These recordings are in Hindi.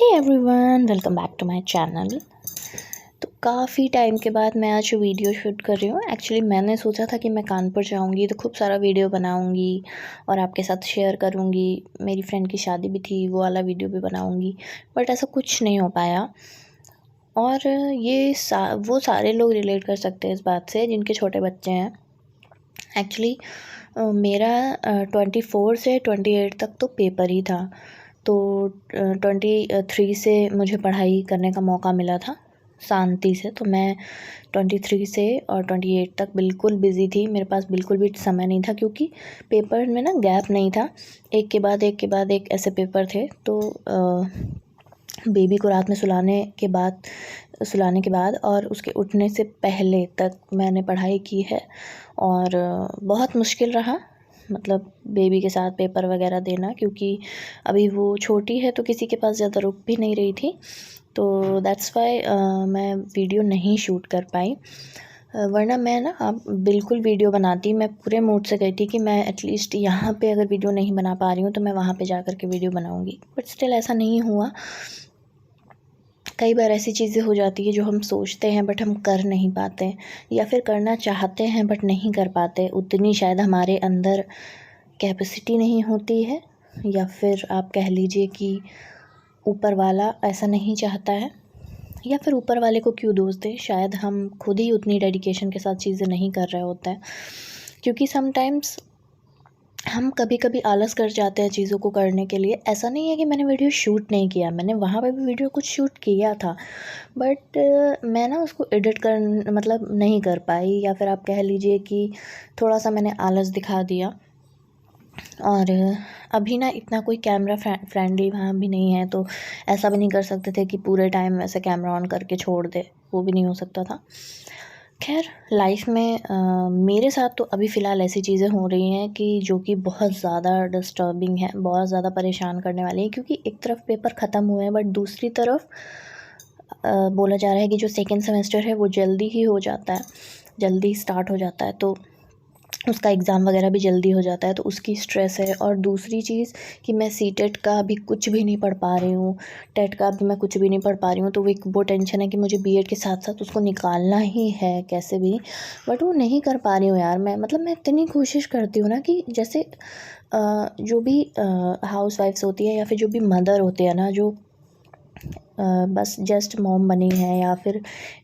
Hey everyone, welcome back to my channel. तो काफ़ी टाइम के बाद मैं आज वीडियो शूट कर रही हूँ। एक्चुअली मैंने सोचा था कि मैं कानपुर जाऊँगी तो खूब सारा वीडियो बनाऊँगी और आपके साथ शेयर करूँगी। मेरी फ्रेंड की शादी भी थी, वो वाला वीडियो भी बनाऊँगी, बट ऐसा कुछ नहीं हो पाया। और ये वो सारे लोग रिलेट कर सकते हैं इस बात से जिनके छोटे बच्चे हैं। एक्चुअली मेरा 24 से 28 तक तो पेपर ही था। तो 23 से मुझे पढ़ाई करने का मौका मिला था शांति से। तो मैं 23 से और 28 तक बिल्कुल बिज़ी थी। मेरे पास बिल्कुल भी समय नहीं था क्योंकि पेपर में ना गैप नहीं था, एक के बाद एक के बाद एक ऐसे पेपर थे। तो बेबी को रात में सुलाने के बाद और उसके उठने से पहले तक मैंने पढ़ाई की है। और बहुत मुश्किल रहा, मतलब बेबी के साथ पेपर वगैरह देना, क्योंकि अभी वो छोटी है तो किसी के पास ज़्यादा रुक भी नहीं रही थी। तो दैट्स वाई मैं वीडियो नहीं शूट कर पाई, वरना मैं ना अब बिल्कुल वीडियो बनाती। मैं पूरे मूड से गई थी कि मैं एटलीस्ट यहाँ पे अगर वीडियो नहीं बना पा रही हूँ तो मैं वहाँ पे जा कर के वीडियो बनाऊँगी, बट स्टिल ऐसा नहीं हुआ। कई बार ऐसी चीज़ें हो जाती है जो हम सोचते हैं बट हम कर नहीं पाते, या फिर करना चाहते हैं बट नहीं कर पाते। उतनी शायद हमारे अंदर कैपेसिटी नहीं होती है, या फिर आप कह लीजिए कि ऊपर वाला ऐसा नहीं चाहता है, या फिर ऊपर वाले को क्यों दोष दें, शायद हम खुद ही उतनी डेडिकेशन के साथ चीज़ें नहीं कर रहे होते हैं। क्योंकि समटाइम्स हम कभी कभी आलस कर जाते हैं चीज़ों को करने के लिए। ऐसा नहीं है कि मैंने वीडियो शूट नहीं किया, मैंने वहाँ पे भी वीडियो कुछ शूट किया था, बट मैं ना उसको एडिट कर मतलब नहीं कर पाई, या फिर आप कह लीजिए कि थोड़ा सा मैंने आलस दिखा दिया। और अभी ना इतना कोई कैमरा फ्रेंडली वहाँ भी नहीं है, तो ऐसा भी नहीं कर सकते थे कि पूरे टाइम वैसे कैमरा ऑन करके छोड़ दे, वो भी नहीं हो सकता था। खैर, लाइफ में मेरे साथ तो अभी फ़िलहाल ऐसी चीज़ें हो रही हैं कि जो कि बहुत ज़्यादा डिस्टर्बिंग है, बहुत ज़्यादा परेशान करने वाली है। क्योंकि एक तरफ पेपर ख़त्म हुए हैं, बट दूसरी तरफ बोला जा रहा है कि जो सेकेंड सेमेस्टर है वो जल्दी ही हो जाता है, जल्दी स्टार्ट हो जाता है, तो उसका एग्ज़ाम वगैरह भी जल्दी हो जाता है, तो उसकी स्ट्रेस है। और दूसरी चीज़ कि मैं सीटेट का अभी कुछ भी नहीं पढ़ पा रही हूँ, टेट का भी मैं कुछ भी नहीं पढ़ पा रही हूँ। तो वो टेंशन है कि मुझे बीएड के साथ साथ उसको निकालना ही है कैसे भी, बट वो नहीं कर पा रही हूँ यार। मैं मतलब मैं इतनी कोशिश करती हूँ ना कि जैसे जो भी हाउस वाइफ्स होती है या फिर जो भी मदर होते हैं ना, जो बस जस्ट मॉम बनी है, या फिर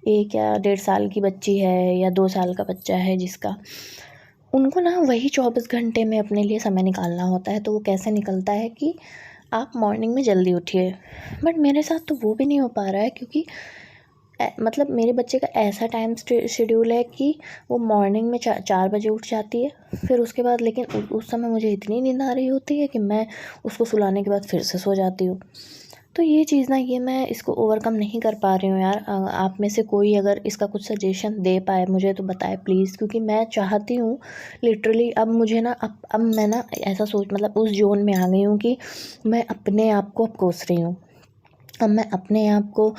1 या 1.5 साल की बच्ची है या 2 साल का बच्चा है जिसका, उनको ना वही 24 घंटे में अपने लिए समय निकालना होता है। तो वो कैसे निकलता है कि आप मॉर्निंग में जल्दी उठिए, बट मेरे साथ तो वो भी नहीं हो पा रहा है। क्योंकि मतलब मेरे बच्चे का ऐसा टाइम शेड्यूल है कि वो मॉर्निंग में 4 बजे उठ जाती है, फिर उसके बाद लेकिन उस समय मुझे इतनी नींद आ रही होती है कि मैं उसको सुलाने के बाद फिर से सो जाती हूँ। तो ये चीज़ ना, ये मैं इसको ओवरकम नहीं कर पा रही हूँ यार। आप में से कोई अगर इसका कुछ सजेशन दे पाए मुझे तो बताए प्लीज़, क्योंकि मैं चाहती हूँ लिटरली। अब मुझे ना अब मैं ना ऐसा सोच मतलब उस जोन में आ गई हूँ कि मैं अपने आप को अब कोस रही हूँ। अब मैं अपने आप को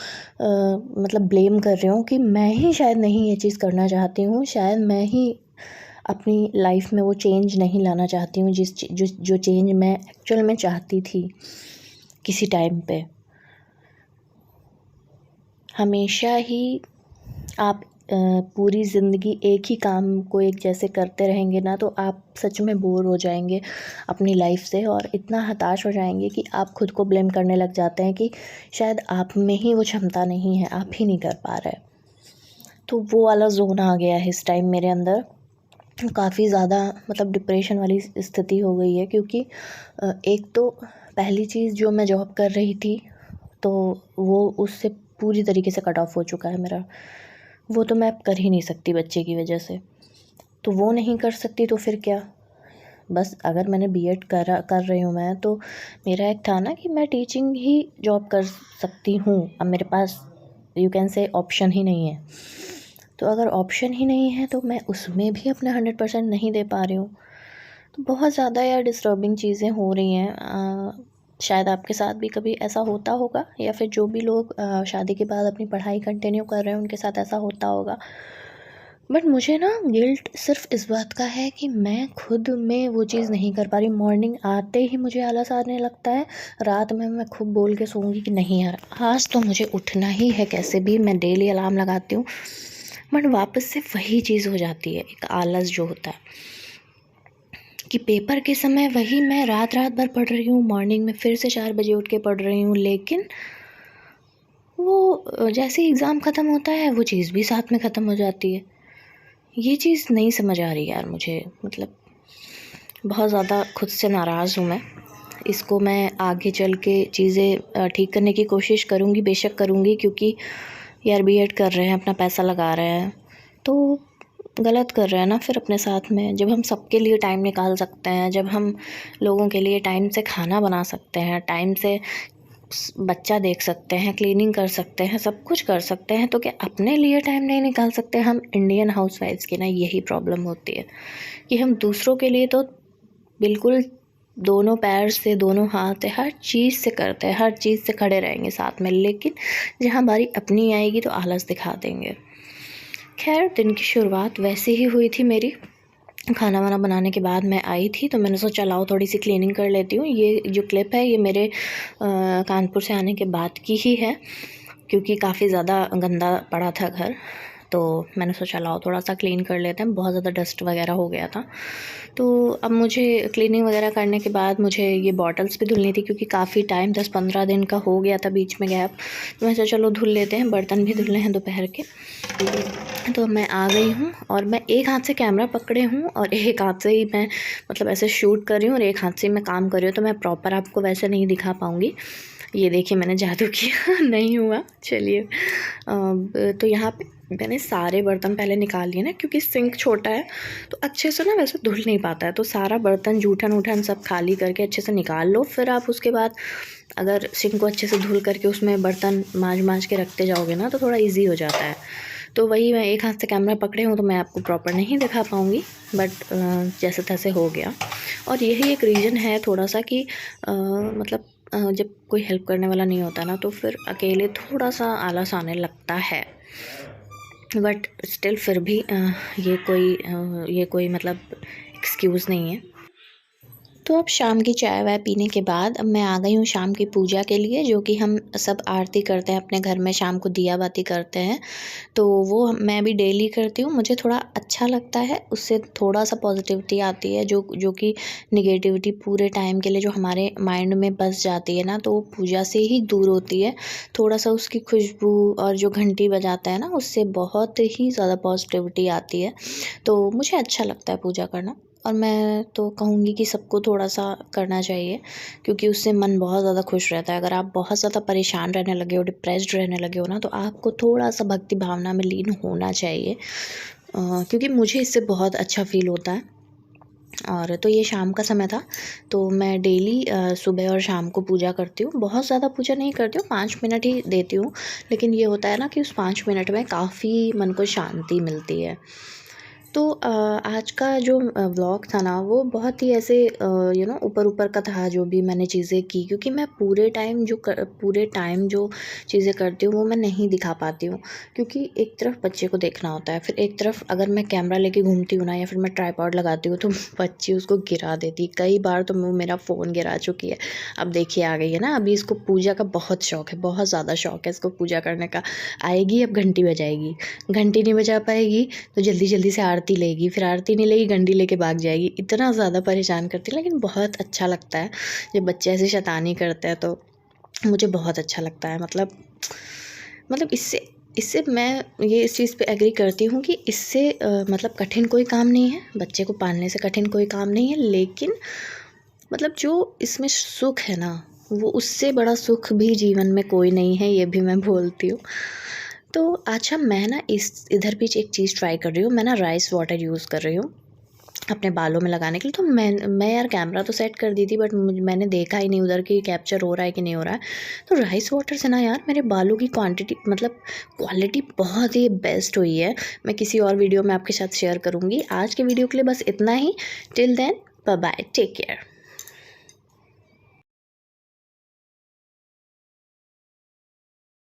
मतलब ब्लेम कर रही हूँ कि मैं ही शायद नहीं ये चीज़ करना चाहती हूँ, शायद मैं ही अपनी लाइफ में वो चेंज नहीं लाना चाहती हूँ जो चेंज मैं एक्चुअल में चाहती थी किसी टाइम पे। हमेशा ही आप पूरी ज़िंदगी एक ही काम को एक जैसे करते रहेंगे ना, तो आप सच में बोर हो जाएंगे अपनी लाइफ से, और इतना हताश हो जाएंगे कि आप खुद को ब्लेम करने लग जाते हैं कि शायद आप में ही वो क्षमता नहीं है, आप ही नहीं कर पा रहे। तो वो वाला जोन आ गया है इस टाइम मेरे अंदर। काफ़ी ज़्यादा मतलब डिप्रेशन वाली स्थिति हो गई है। क्योंकि एक तो पहली चीज़, जो मैं जॉब कर रही थी तो वो उससे पूरी तरीके से कट ऑफ हो चुका है मेरा। वो तो मैं अब कर ही नहीं सकती बच्चे की वजह से। तो वो नहीं कर सकती तो फिर क्या। बस अगर मैंने बीएड कर रही हूँ मैं, तो मेरा एक था ना कि मैं टीचिंग ही जॉब कर सकती हूँ। अब मेरे पास यू कैन से ऑप्शन ही नहीं है। तो अगर ऑप्शन ही नहीं है तो मैं उसमें भी अपना 100% नहीं दे पा रही हूँ। तो बहुत ज़्यादा यार डिस्टर्बिंग चीज़ें हो रही हैं। शायद आपके साथ भी कभी ऐसा होता होगा, या फिर जो भी लोग शादी के बाद अपनी पढ़ाई कंटिन्यू कर रहे हैं उनके साथ ऐसा होता होगा। बट मुझे ना गिल्ट सिर्फ इस बात का है कि मैं खुद में वो चीज़ नहीं कर पा रही। मॉर्निंग आते ही मुझे आलस आने लगता है, रात में मैं खूब बोल के सोऊंगी कि नहीं यार आज तो मुझे उठना ही है कैसे भी, मैं डेली अलार्म लगाती हूँ, बट वापस से वही चीज़ हो जाती है, एक आलस जो होता है कि पेपर के समय वही मैं रात भर पढ़ रही हूँ, मॉर्निंग में फिर से 4 बजे उठ के पढ़ रही हूँ, लेकिन वो जैसे ही एग्ज़ाम ख़त्म होता है वो चीज़ भी साथ में ख़त्म हो जाती है। ये चीज़ नहीं समझ आ रही यार मुझे, मतलब बहुत ज़्यादा खुद से नाराज़ हूँ मैं। इसको मैं आगे चल के चीज़ें ठीक करने की कोशिश करूँगी, बेशक करूँगी, क्योंकि यार बीएड कर रहे हैं, अपना पैसा लगा रहे हैं, तो गलत कर रहे हैं ना फिर अपने साथ में। जब हम सबके लिए टाइम निकाल सकते हैं, जब हम लोगों के लिए टाइम से खाना बना सकते हैं, टाइम से बच्चा देख सकते हैं, क्लीनिंग कर सकते हैं, सब कुछ कर सकते हैं, तो क्या अपने लिए टाइम नहीं निकाल सकते हम? इंडियन हाउसवाइफ्स की ना यही प्रॉब्लम होती है कि हम दूसरों के लिए तो बिल्कुल दोनों पैर से, दोनों हाथ से, हर चीज़ से करते हैं, हर चीज़ से खड़े रहेंगे साथ में, लेकिन जहाँ बारी अपनी आएगी तो आलस दिखा देंगे। खैर दिन की शुरुआत वैसे ही हुई थी मेरी। खाना वाना बनाने के बाद मैं आई थी तो मैंने सोचा लाओ थोड़ी सी क्लीनिंग कर लेती हूँ। ये जो क्लिप है ये मेरे कानपुर से आने के बाद की ही है, क्योंकि काफ़ी ज़्यादा गंदा पड़ा था घर, तो मैंने सोचा लाओ थोड़ा सा क्लीन कर लेते हैं, बहुत ज़्यादा डस्ट वगैरह हो गया था। तो अब मुझे क्लीनिंग वगैरह करने के बाद मुझे ये बॉटल्स भी धुलनी थी, क्योंकि काफ़ी टाइम 10-15 दिन का हो गया था बीच में गैप, तो मैं सोचा चलो धुल लेते हैं, बर्तन भी धुलने हैं दोपहर के। तो मैं आ गई हूँ और मैं एक हाथ से कैमरा पकड़े हूँ और एक हाथ से ही मैं मतलब ऐसे शूट कर रही हूँ और एक हाथ से मैं काम कर रही हूँ, तो मैं प्रॉपर आपको वैसे नहीं दिखा पाऊँगी। ये देखिए मैंने जादू किया नहीं हुआ। चलिए तो यहाँ पे मैंने सारे बर्तन पहले निकाल लिए ना, क्योंकि सिंक छोटा है तो अच्छे से ना वैसे धुल नहीं पाता है, तो सारा बर्तन जूठन उठन सब खाली करके अच्छे से निकाल लो। फिर आप उसके बाद अगर सिंक को अच्छे से धुल करके उसमें बर्तन मांज के रखते जाओगे ना तो थोड़ा ईजी हो जाता है। तो वही मैं एक हाथ से कैमरा पकड़े हूँ तो मैं आपको प्रॉपर नहीं दिखा पाऊँगी, बट जैसे तैसे हो गया। और यही एक रीज़न है थोड़ा सा कि मतलब जब कोई हेल्प करने वाला नहीं होता ना तो फिर अकेले थोड़ा सा आलस आने लगता है, बट स्टिल फिर भी ये कोई मतलब एक्सक्यूज़ नहीं है। तो अब शाम की चाय वाय पीने के बाद अब मैं आ गई हूँ शाम की पूजा के लिए, जो कि हम सब आरती करते हैं अपने घर में, शाम को दिया बाती करते हैं, तो वो मैं भी डेली करती हूँ। मुझे थोड़ा अच्छा लगता है, उससे थोड़ा सा पॉजिटिविटी आती है, जो कि निगेटिविटी पूरे टाइम के लिए जो हमारे माइंड में बस जाती है ना, तो वो पूजा से ही दूर होती है। थोड़ा सा उसकी खुशबू और जो घंटी बजाता है ना, उससे बहुत ही ज़्यादा पॉजिटिविटी आती है, तो मुझे अच्छा लगता है पूजा करना। और मैं तो कहूँगी कि सबको थोड़ा-सा करना चाहिए, क्योंकि उससे मन बहुत ज़्यादा खुश रहता है। अगर आप बहुत ज़्यादा परेशान रहने लगे हो, डिप्रेस्ड रहने लगे हो ना, तो आपको थोड़ा-सा भक्ति भावना में लीन होना चाहिए, क्योंकि मुझे इससे बहुत अच्छा फ़ील होता है। और तो ये शाम का समय था, तो मैं डेली सुबह और शाम को पूजा करती हूँ। बहुत ज़्यादा पूजा नहीं करती हूँ, 5 मिनट ही देती हूँ, लेकिन ये होता है ना कि उस 5 मिनट में काफ़ी मन को शांति मिलती है। तो आज का जो व्लॉग था ना वो बहुत ही ऐसे ऊपर का था, जो भी मैंने चीज़ें की, क्योंकि मैं पूरे टाइम जो चीज़ें करती हूँ वो मैं नहीं दिखा पाती हूँ, क्योंकि एक तरफ बच्चे को देखना होता है, फिर एक तरफ अगर मैं कैमरा लेके घूमती हूँ ना या फिर मैं ट्राइपॉड लगाती हूँ तो बच्ची उसको गिरा देती है। कई बार तो वो मेरा फ़ोन गिरा चुकी है। अब देखिए आ गई है ना, अभी इसको पूजा का बहुत शौक है, बहुत ज़्यादा शौक है इसको पूजा करने का। आएगी अब घंटी बजाएगी, घंटी नहीं बजा पाएगी तो जल्दी से आरती लेगी, फिर आरती नहीं लेगी घंटी लेके भाग जाएगी। इतना ज़्यादा परेशान करती है, लेकिन बहुत अच्छा लगता है जब बच्चे ऐसे शैतानी करते हैं, तो मुझे बहुत अच्छा लगता है। मतलब इससे इससे मैं ये इस चीज़ पे एग्री करती हूँ कि इससे मतलब कठिन कोई काम नहीं है, बच्चे को पालने से कठिन कोई काम नहीं है, लेकिन मतलब जो इसमें सुख है ना, वो उससे बड़ा सुख भी जीवन में कोई नहीं है, ये भी मैं बोलती हूँ। तो अच्छा मैं ना इधर भी एक चीज़ ट्राई कर रही हूँ, मैं ना राइस वाटर यूज़ कर रही हूँ अपने बालों में लगाने के लिए। तो मैं यार कैमरा तो सेट कर दी थी, बट मैंने देखा ही नहीं उधर कि कैप्चर हो रहा है कि नहीं हो रहा है। तो राइस वाटर से ना यार मेरे बालों की क्वालिटी बहुत ही बेस्ट हुई है। मैं किसी और वीडियो में आपके साथ शेयर करूँगी। आज के वीडियो के लिए बस इतना ही। Till then bye bye, take care.